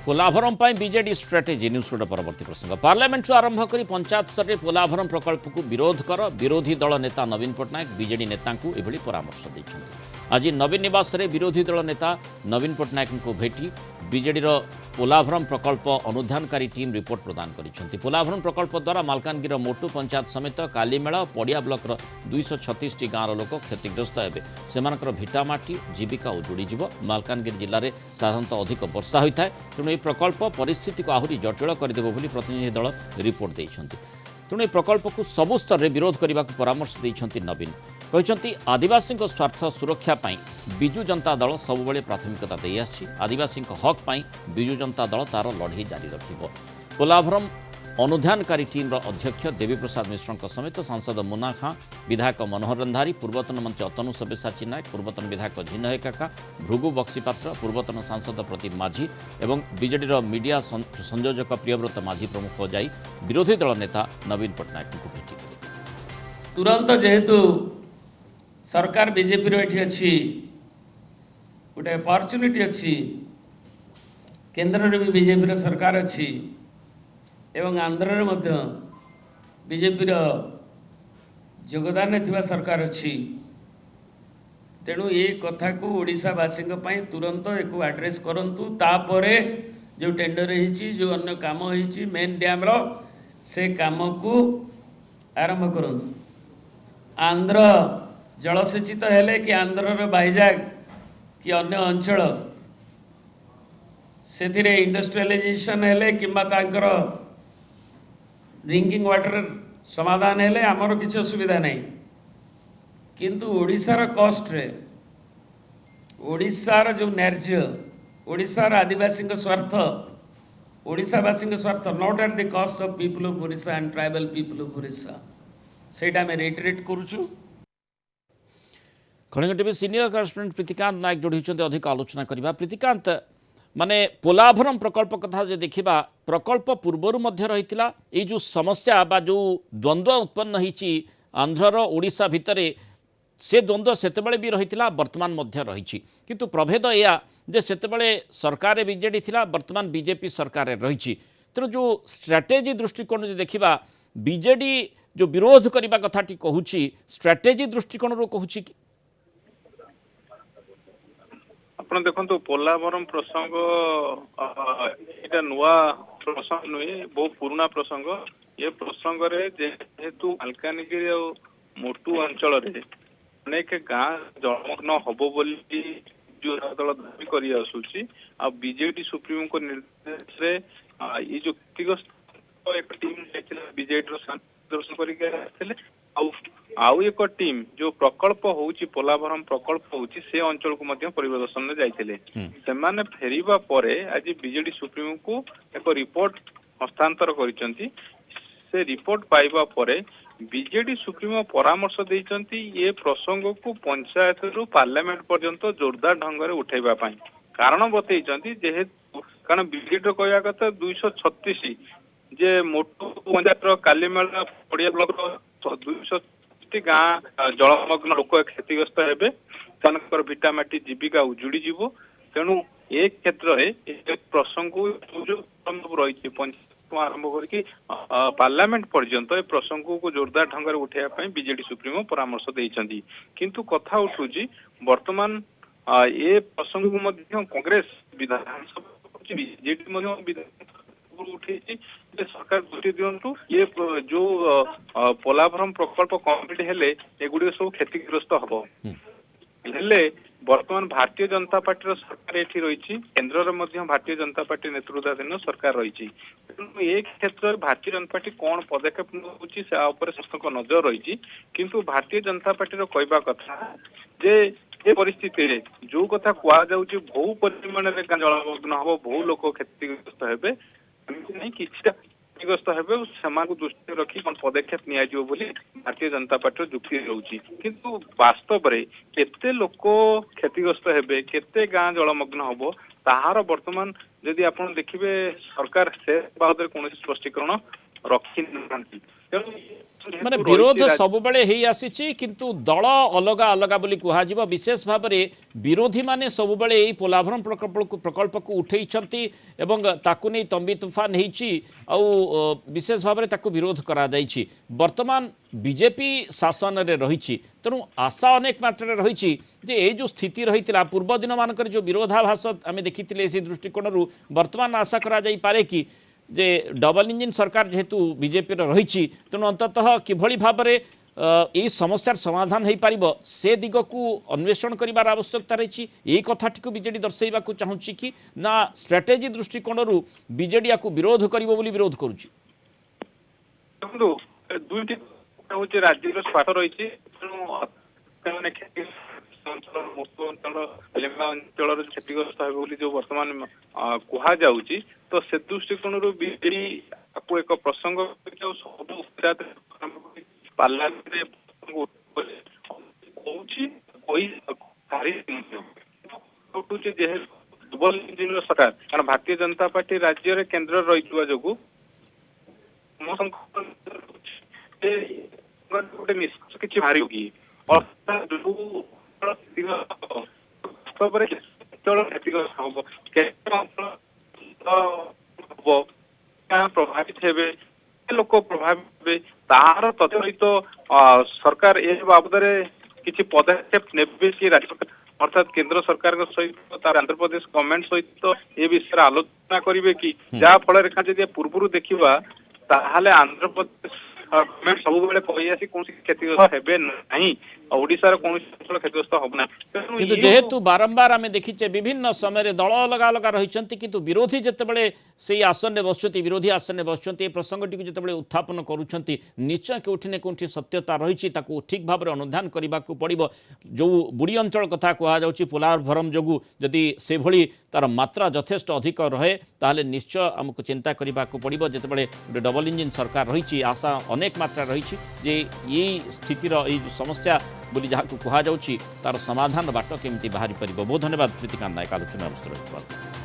पोलाभरम BJD strategy news परवर्ती प्रसंग parliament आरंभ कर पंचायत स्तर में पोलाभरम प्रकल्प को विरोध कर विरोधी दल नेता नवीन पट्टनायक बीजेडी नेता एभली परामर्श देते। आज नवीन निवास में विरोधी दल नेता नवीन पट्टनायक को भेटी बीजेडी पोलाभरम प्रकल्प अनुधानकारी टीम रिपोर्ट प्रदान कर पोलाभरम प्रकल्प द्वारा मालकानगिरी मोटू पंचायत समेत कालीमेला और पड़िया ब्लॉक 236 गाँव लोक क्षतिग्रस्त हे से भिटामाटी जीविका उजुड़ी मालकानगिरी जिले में साधारणतः अधिक वर्षा होता है तेणु यह प्रकल्प परिस्थिति को आहरी जटिल करदेव बोली प्रतिनिधि दल रिपोर्ट देते। तेणु प्रकल्प को सबु स्तर में विरोध करने को परामर्श देते नवीन कहते आदिवासी स्वार्थ सुरक्षा पाई बिजु जनता दल सबुबले प्राथमिकता दे आदिवासी हक पाई बिजु जनता दल तार लड़े जारी रखिब। पोलाभरम अनुधानकारी टीम अध्यक्ष देवी प्रसाद मिश्र समेत सांसद मुन्ना खां, विधायक मनोहर रंधारी, पूर्वतन मंत्री अतनु सब्यसाची नायक, पूर्वतन विधायक झिन्नहे काका, भृगु बक्सीपात्र, पूर्वतन सांसद प्रदीप माझी एवं बीजेडी मीडिया संयोजक प्रियव्रत माझी प्रमुख जाई विरोधी दल नेता नवीन पट्टनायक को भेटी तुरंत जेहेतु सरकार बीजेपी रो अच्छी गोटे अपॉर्चुनिटी अच्छी केंद्र में भी बीजेपी सरकार अच्छी एवं आंध्र में बीजेपी योगदान थिबा सरकार अच्छी तेणु ये कथा को ओडिशावासी तुरंत एक एड्रेस करंतु तापरे जो टेंडर होईची जो अन्य काम होईची मेन डैम रो से काम को आरंभ करंतु। आंध्र जलसेचित हेले कि आंध्र बाइजाग कि अन्य अंचल से इंडस्ट्रियलाइजेशन हेले किंबा तांकर ड्रिंकिंग वाटर समाधान हेले आमर किसी असुविधा नहीं किंतु ओडिशार कॉस्ट रे ओडिशार जो न्याय्य ओडिशार आदिवासी स्वार्थ ओडिशावासी स्वार्थ not at the cost of people of Odisha and tribal people of Odisha सेटा में रेटरेट करूछु। Kalinga TV senior correspondent Pritikant Nayak जोड़ी अधिक आलोचना करबा। प्रीतिकांत माने पोलाभरम प्रकल्प कथा जो देखा प्रकल्प पूर्वर मध्य रही ये जो समस्या बा जो द्वंद्व उत्पन्न होती आंध्रर ओडिशा भितर से द्वंद्व सेतेबेले भी रही वर्तमान मध्य रही किंतु प्रभेद या जे सेतेबेले सरकार बीजेडी थिला वर्तमान बीजेपी सरकार रही तेणु जो स्ट्राटेजी दृष्टिकोण जो देखा बीजेडी जो विरोध करने कथाटी कहूँ स्ट्राटेजी दृष्टिकोण कहूँ कि ଆପଣ ଦେଖନ୍ତୁ पोलाभरम प्रसंग एटा नुआ प्रसंग नुहे बहुत पुराना प्रसंग ये प्रसंग रे जेहेतु मालकानगिरी और मोटू अंचल रे अनेक गाँ जलमग्न हबो बोली जो दल दाबी करि आसुची आ बीजेडी सुप्रीमो को निर्देश रे ये जो व्यक्तिगत एक टीम बीजेडी रो दर्शन करिके आथिले आउ एक टीम जो प्रकल्प होउची पोलाभरम प्रकल्प होउची से अंचल को मध्य परिदर्शन में जाइथिले सेमाने फेरिबा परे आज बीजेडी सुप्रीमो को एक रिपोर्ट हस्तांतर करिसंती से रिपोर्ट पाइबा परे बीजेडी सुप्रीमो परामर्श देइसंती ये प्रसंग को पंचायत रु पार्लियामेंट पर्यंत जोरदार ढंग रे उठेबा पई कारण बतैसंती जेहेतु कारण बीजेडी रो कहया कथा 236 जे मोटू पंचायत रो कालीमेला पड़िया ब्लॉक रो 200 गाँ जलमग्न लोक क्षतिग्रस्त हेबे तानकर भिटामाटी जीविका उजुड़ी जीवो तेणु ए क्षेत्र में प्रसंग रही पंचायत आरंभ करके पार्लियामेंट पर्यंत ए प्रसंग को जोरदार ढंग से उठाइबा बीजेडी सुप्रीमो परामर्श देइछंती किंतु कथा उठुची वर्तमान ए प्रसंग को कांग्रेस विधानसभा बीजेडी उठे सरकार दृष्टि दिंतु ये जो पोलाभरम प्रकल्प कम्प्लीट हेले एगुड़ी सब क्षतिग्रस्त हम हेले वर्तमान भारतीय जनता पार्टी सरकार एठी रही केन्द्र भारतीय जनता पार्टी नेतृत्वाधीन सरकार रही ए क्षेत्र में भारतीय जनता पार्टी कौन पदक्षेप नौची समस्त नजर रही किंतु भारतीय जनता पार्टी कहवा कथा जे ए परिस्थिति रे जो कथा कह बहु परिमाण में जलमग्न हम बहु लोक क्षतिग्रस्त हेबे नहीं किसी क्षतिग्रस्त हेबे को दृष्टि रखी कौन पदक्षेप नियाजियो बोली भारतीय जनता पार्टी जुक्ति रोची किंतु वास्तव रे केते लोक क्षतिग्रस्त हेबे केते गाँ जलमग्न हबो ताहार वर्तमान यदि आपण देखिबे सरकार से बाबद कौन स्पष्टीकरण ରଖି ନାହାନ୍ତି। ତେଣୁ ମାନେ ଯେହେତୁ ବିରୋଧ ରହିଛି ସବୁବେଳେ ହେଇ ଆସିଛି କିନ୍ତୁ ଦଳ ଅଲଗା ଅଲଗା ବୋଲି କୁହାଯିବ। ବିଶେଷ ଭାବରେ ବିରୋଧୀ ମାନେ ସବୁବେଳେ ଏଇ ପୋଲାଭରମ ପ୍ରକଳ୍ପକୁ ଉଠେଇଛନ୍ତି ଏବଂ ତାକୁ ନେଇ ତମ୍ବି ତୁଫାନ ହେଇଛି ଆଉ ବିଶେଷ ଭାବରେ ତାକୁ ବିରୋଧ କରାଯାଇଛି। ବର୍ତ୍ତମାନ ବିଜେପି ଶାସନରେ ରହିଛି, ତେଣୁ ଆଶା ଅନେକ ମାତ୍ରାରେ ରହିଛି ଯେ এই ଯେଉଁ ସ୍ଥିତି ରହିଥିଲା ପୂର୍ବ ଦିନମାନଙ୍କରେ ଯେଉଁ ବିରୋଧାଭାସ ଆମେ ଦେଖିଥିଲେ সেই ଦୃଷ୍ଟିକୋଣରୁ ବର୍ତ୍ତମାନ ଆଶା କରାଯାଇପାରେ କି যে ডবল ইঞ্জিন সরকার যেহেতু বিজেপির রয়েছে তেমন অন্ততঃ কিভাবে ভাবে এই সমস্যার সমাধান হয়ে পারিব সে দিগকু অন্বেষণ করিবার আবশ্যকতা রয়েছে। এই কথাটিকে বিজেডি দর্শাইবা চাহুছি কি না স্ট্রাটেজি দৃষ্টিকোণରୁ বিজেডি ইয়াকু বিরোধ করিব বলি বিরোধ করুছি? ଦେଖନ୍ତୁ ଦୁଇଟି ହଉଛି ରାଜ୍ୟର ସ୍ୱାର୍ଥ ରହିଛି। ତେଣୁ ସେମାନେ ଅଞ୍ଚଳ ମୁକ୍ତ ଅଞ୍ଚଳ ଲେମ୍ବା ଅଞ୍ଚଳର କ୍ଷତିଗ୍ରସ୍ତ ହେବ ବୋଲି ଯୋଉ ବର୍ତ୍ତମାନ କୁହାଯାଉଛି, ତ ସେ ଦୃଷ୍ଟିକୋଣରୁ ବିଜେଡି ତାକୁ ଏକ ପ୍ରସଙ୍ଗ ସବୁ ପାର୍ଲାମେଣ୍ଟରେ କହୁଛି ଯେହେତୁ ଡବଲ ଇଞ୍ଜିନର ସରକାର, କାରଣ ଭାରତୀୟ ଜନତା ପାର୍ଟି ରାଜ୍ୟରେ କେନ୍ଦ୍ରରେ ରହିଥିବା ଯୋଗୁଁ ଗୋଟେ ନିଷ୍କର୍ଷ କିଛି ବାହାରିବ କି ଅର୍ଥାତ୍ ଯୋଉ ବାସ୍ତବରେ କ୍ଷତିଗ୍ରସ୍ତ ହବ, କେତେ ଅଞ୍ଚଳ ହବ, ପ୍ରଭାବିତ ହେବେ, ଲୋକ ପ୍ରଭାବିତ ହେବେ, ତାହାର ତଥ୍ୟହିତ ସରକାର ଏ ବାବଦରେ କିଛି ପଦକ୍ଷେପ ନେବେ କି ରାଜ୍ୟ ସରକାର ଅର୍ଥାତ୍ କେନ୍ଦ୍ର ସରକାରଙ୍କ ସହିତ ତାର ଆନ୍ଧ୍ରପ୍ରଦେଶ ଗଭର୍ଣ୍ଣମେଣ୍ଟ ସହିତ ଏ ବିଷୟରେ ଆଲୋଚନା କରିବେ କି? ଯାହା ଫଳରେ ଯଦି ପୂର୍ବରୁ ଦେଖିବା ତାହେଲେ ଆନ୍ଧ୍ରପ୍ରଦେଶ ଗଭର୍ଣ୍ଣମେଣ୍ଟ ସବୁବେଳେ କହି ଆସି କୌଣସି କ୍ଷତିଗ୍ରସ୍ତ ହେବେ ନାହିଁ, ଓଡ଼ିଶାର କୌଣସି ଅଞ୍ଚଳ କ୍ଷତିଗ୍ରସ୍ତ ହବ ନାହିଁ। কিন্তু যেহেতু বারম্বার আমি দেখিছে বিভিন্ন সময় দল অলগা অলগা রয়েছেন কিন্তু বিরোধী যেতবে সেই আসনে বসুচ্ছেন বিরোধী আসনে বসুচ্ছেন এই প্রসঙ্গটি যেতবে উত্থাপন করছেন নিশ্চয় কোটি না কোটি সত্যতা রয়েছে তাকে ঠিক ভাবে অনুধান করা পড়ব। যে বুড়ি অঞ্চল কথা কুহযাচ্ছে পোলাভরম যোগু যদি সেভাবে তার মাত্রা যথেষ্ট অধিক রহে তাহলে নিশ্চয় আমি চিন্তা করা পড়ব। যেতবে গোটে ডবল ইঞ্জিন সরকার রয়েছে আশা অনেক মাত্রা রয়েছে যে এই স্থিতির এই সমস্যা ବୋଲି ଯାହାକୁ କୁହାଯାଉଛି ତାର ସମାଧାନ ବାଟ କେମିତି ବାହାରି ପାରିବ। ବହୁତ ଧନ୍ୟବାଦ ପ୍ରୀତିକାନ୍ତ ନାୟକ ଆଲୋଚନା ଅବସ୍ଥାରେ।